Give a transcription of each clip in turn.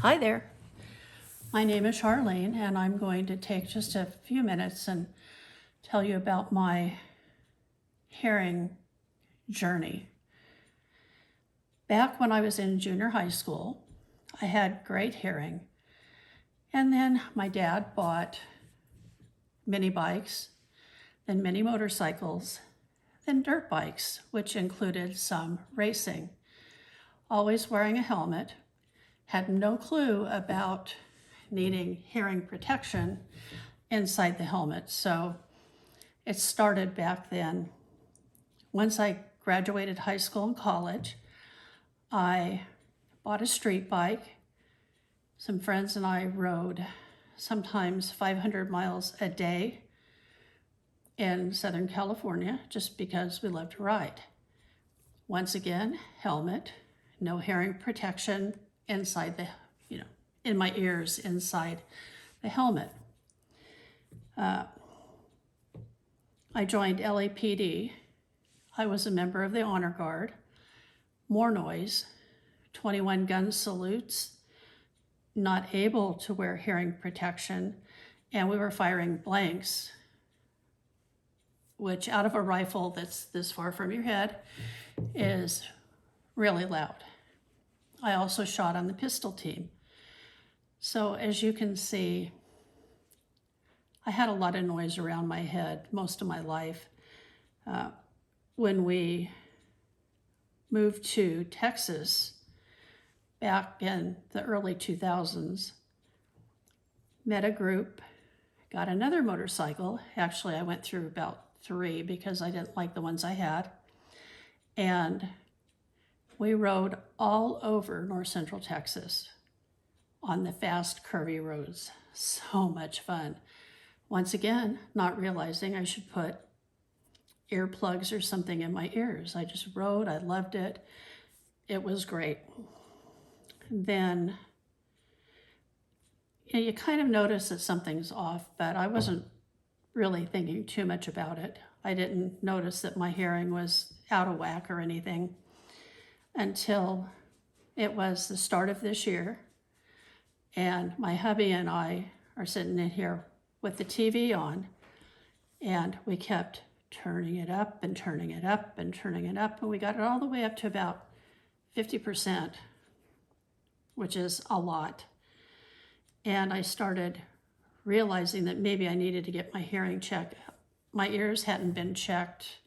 Hi there. My name is Sharlene, and I'm going to take just a few minutes and tell you about my hearing journey. Back when I was in junior high school, I had great hearing, and then my dad bought mini bikes, then mini motorcycles, then dirt bikes, which included some racing. Always wearing a helmet, had no clue about needing hearing protection inside the helmet. So it started back then. Once I graduated high school and college, I bought a street bike. Some friends and I rode sometimes 500 miles a day in Southern California just because we loved to ride. Once again, helmet, no hearing protection inside the, in my ears inside the helmet. I joined LAPD. I was a member of the Honor Guard. More noise, 21 gun salutes, not able to wear hearing protection, and we were firing blanks, which out of a rifle that's this far from your head is really loud. I also shot on the pistol team. So as you can see, I had a lot of noise around my head most of my life. When we moved to Texas back in the early 2000s, met a group, got another motorcycle. Actually, I went through about 3 because I didn't like the ones I had. And we rode all over north central Texas on the fast, curvy roads. So much fun. Once again, not realizing I should put earplugs or something in my ears. I just rode, I loved it. It was great. Then you kind of notice that something's off, but I wasn't really thinking too much about it. I didn't notice that my hearing was out of whack or anything until it was the start of this year. And my hubby and I are sitting in here with the TV on, and we kept turning it up and turning it up and turning it up, and we got it all the way up to about 50%, which is a lot. And I started realizing that maybe I needed to get my hearing checked. My ears hadn't been checked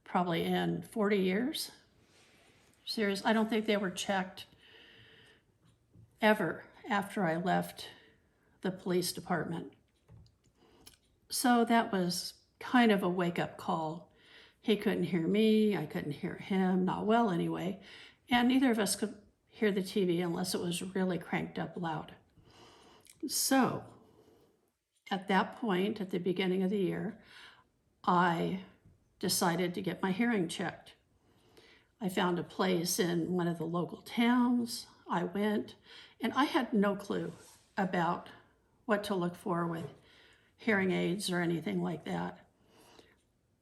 probably in 40 years. Serious, I don't think they were checked ever after I left the police department. So that was kind of a wake-up call. He couldn't hear me, I couldn't hear him, not well anyway, and neither of us could hear the TV unless it was really cranked up loud. So at that point, at the beginning of the year, I decided to get my hearing checked. I found a place in one of the local towns. I went, and I had no clue about what to look for with hearing aids or anything like that.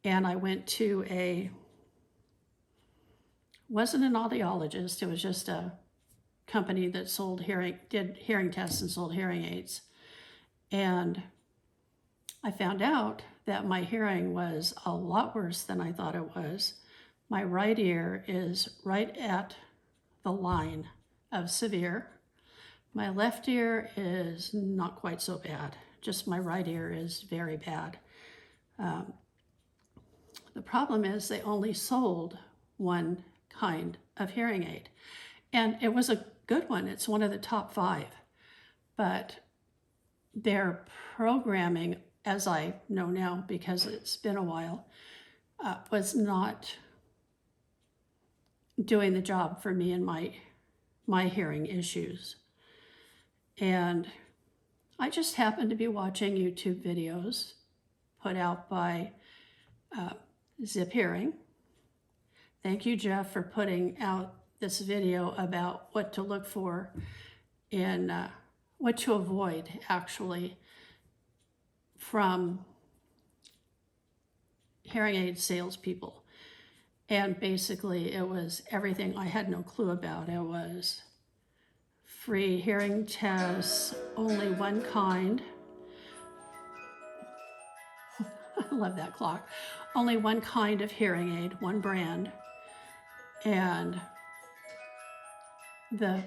And I went to wasn't an audiologist, it was just a company that did hearing tests and sold hearing aids. And I found out that my hearing was a lot worse than I thought it was. My right ear is right at the line of severe. My left ear is not quite so bad. Just my right ear is very bad. The problem is they only sold one kind of hearing aid. And it was a good one. It's one of the top 5. But their programming, as I know now because it's been a while, was not doing the job for me and my hearing issues. And I just happened to be watching YouTube videos put out by Zip Hearing. Thank you, Jeff, for putting out this video about what to look for in what to avoid actually from hearing aid salespeople. And basically it was everything I had no clue about. It was free hearing tests, only one kind. I love that clock. Only one kind of hearing aid, one brand. And the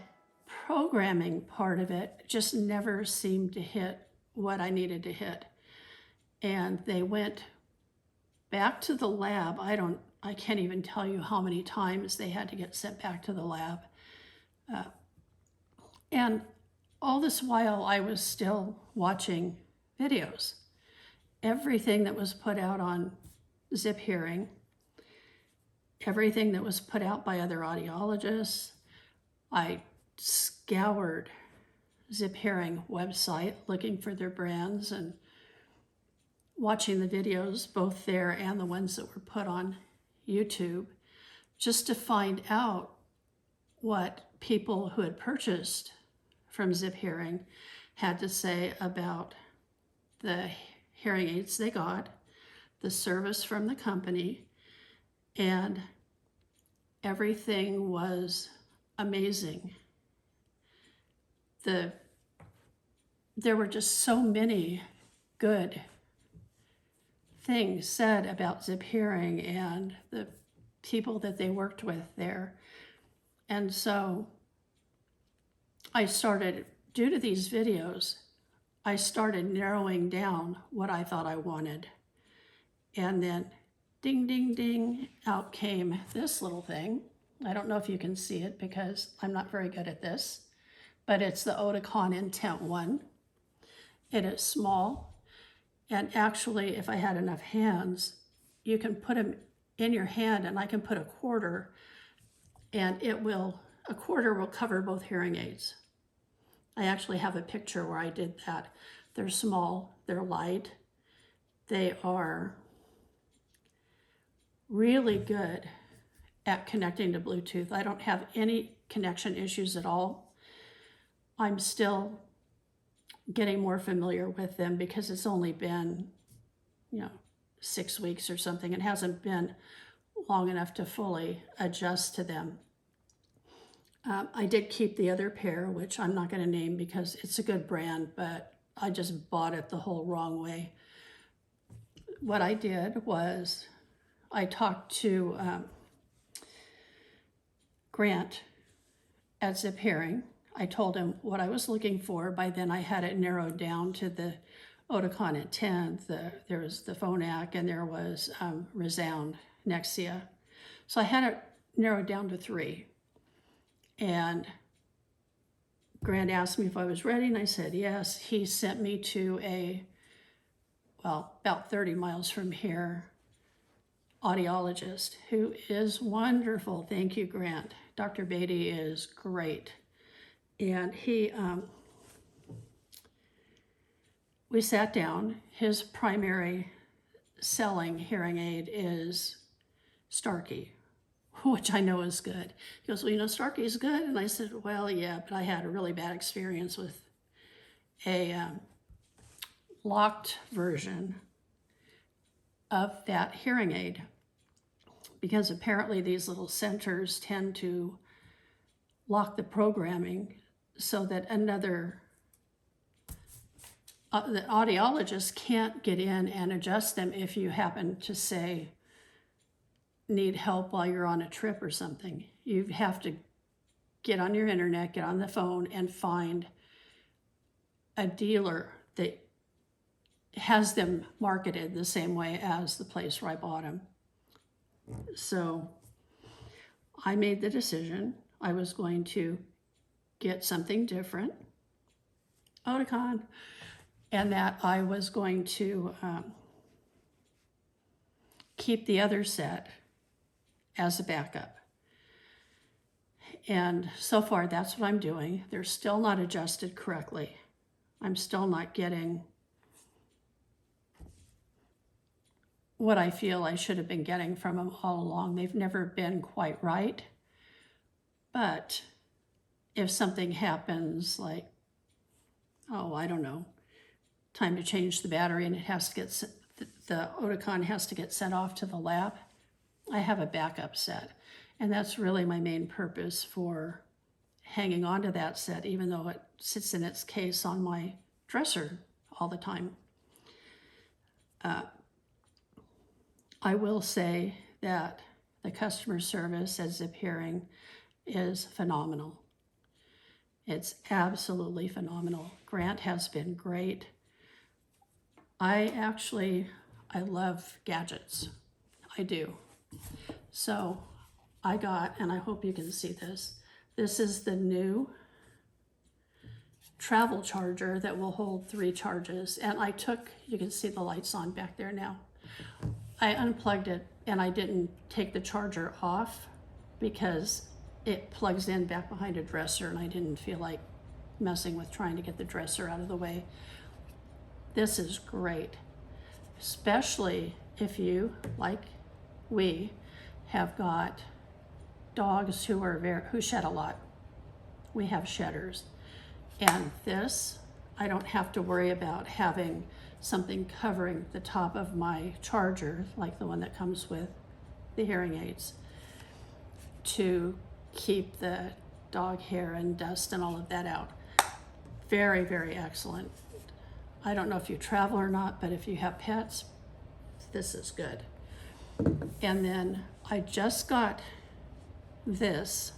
programming part of it just never seemed to hit what I needed to hit. And they went back to the lab. I can't even tell you how many times they had to get sent back to the lab. And all this while I was still watching videos. Everything that was put out on Zip Hearing, everything that was put out by other audiologists, I scoured Zip Hearing website looking for their brands and watching the videos, both there and the ones that were put on YouTube, just to find out what people who had purchased from Zip Hearing had to say about the hearing aids they got, the service from the company, and everything was amazing. There were just so many good things said about Zip Hearing and the people that they worked with there. And so I started, due to these videos, I started narrowing down what I thought I wanted. And then ding, ding, ding, out came this little thing. I don't know if you can see it because I'm not very good at this, but it's the Oticon Intent 1. It is small, and actually, if I had enough hands, you can put them in your hand, and I can put a quarter, and a quarter will cover both hearing aids. I actually have a picture where I did that. They're small, they're light, they are really good at connecting to Bluetooth. I don't have any connection issues at all. I'm still getting more familiar with them because it's only been, 6 weeks or something. It hasn't been long enough to fully adjust to them. I did keep the other pair, which I'm not going to name because it's a good brand, but I just bought it the whole wrong way. What I did was I talked to Grant at Zip Hearing. I told him what I was looking for. By then I had it narrowed down to the Oticon at 10. There was the Phonak, and there was Resound Nexia. So I had it narrowed down to 3. And Grant asked me if I was ready, and I said yes. He sent me to about 30 miles from here, audiologist who is wonderful. Thank you, Grant. Dr. Beatty is great. And we sat down. His primary selling hearing aid is Starkey, which I know is good. He goes, well, Starkey is good. And I said, well, yeah, but I had a really bad experience with a locked version of that hearing aid, because apparently these little centers tend to lock the programming so that the audiologist can't get in and adjust them if you happen to say need help while you're on a trip or something. You have to get on your internet, get on the phone, and find a dealer that has them marketed the same way as the place where I bought them. So I made the decision I was going to get something different, Oticon, and that I was going to keep the other set as a backup. And so far, that's what I'm doing. They're still not adjusted correctly. I'm still not getting what I feel I should have been getting from them all along. They've never been quite right. But if something happens, like, I don't know, time to change the battery and it has to get, the Oticon has to get sent off to the lab, I have a backup set. And that's really my main purpose for hanging on to that set, even though it sits in its case on my dresser all the time. I will say that the customer service at Zip Hearing is phenomenal. It's absolutely phenomenal. Grant has been great. I love gadgets. I do. So I got, and I hope you can see this, this is the new travel charger that will hold 3 charges. And you can see the lights on back there now. I unplugged it and I didn't take the charger off because it plugs in back behind a dresser and I didn't feel like messing with trying to get the dresser out of the way. This is great, especially if you, like we, have got dogs who shed a lot. We have shedders. And this, I don't have to worry about having something covering the top of my charger, like the one that comes with the hearing aids, to keep the dog hair and dust and all of that out. Very, very excellent. I don't know if you travel or not, but if you have pets, this is good. And then I just got this,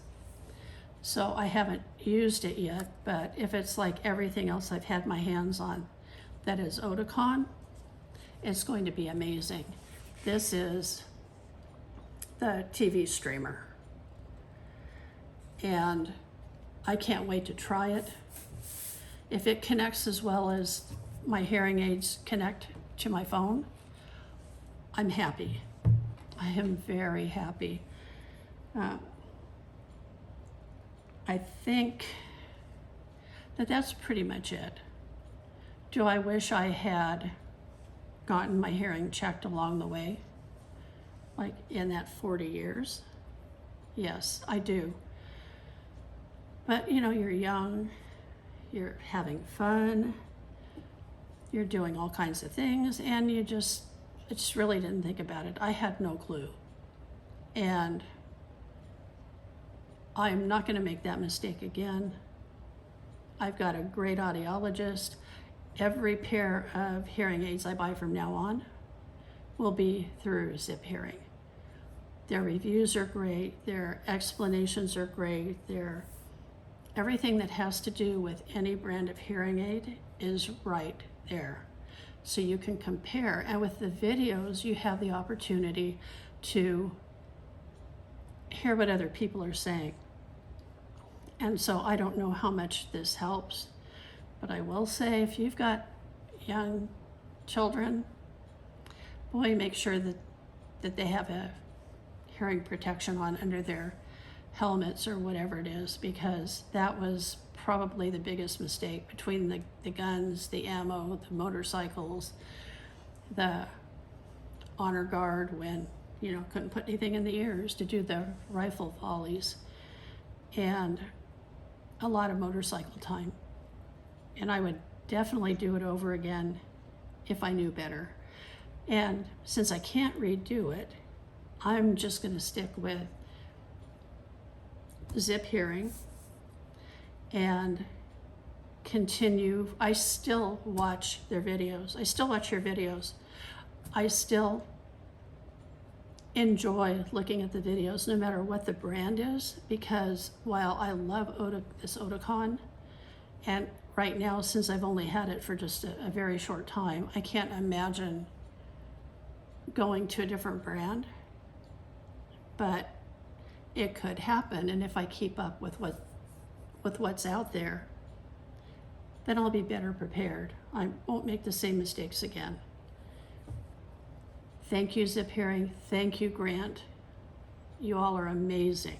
so I haven't used it yet, but if it's like everything else I've had my hands on that is Oticon, it's going to be amazing. This is the TV streamer, and I can't wait to try it. If it connects as well as my hearing aids connect to my phone, I'm happy. I am very happy. I think that that's pretty much it. Do I wish I had gotten my hearing checked along the way, like in that 40 years? Yes, I do. But you know, you're young, you're having fun, you're doing all kinds of things, and I just really didn't think about it. I had no clue. And I'm not going to make that mistake again. I've got a great audiologist. Every pair of hearing aids I buy from now on will be through Zip Hearing. Their reviews are great, their explanations are great, everything that has to do with any brand of hearing aid is right there. So you can compare, and with the videos, you have the opportunity to hear what other people are saying. And so I don't know how much this helps, but I will say if you've got young children, boy, make sure that they have a hearing protection on under their helmets or whatever it is, because that was probably the biggest mistake between the guns, the ammo, the motorcycles, the honor guard when, couldn't put anything in the ears to do the rifle volleys, and a lot of motorcycle time. And I would definitely do it over again if I knew better. And since I can't redo it, I'm just going to stick with Zip Hearing and continue. I still watch their videos. I still watch your videos. I still enjoy looking at the videos no matter what the brand is, because while I love this Oticon, and right now, since I've only had it for just a very short time, I can't imagine going to a different brand, but it could happen. And if I keep up with what's out there, then I'll be better prepared. I won't make the same mistakes again. Thank you, Zip Hearing. Thank you, Grant. You all are amazing.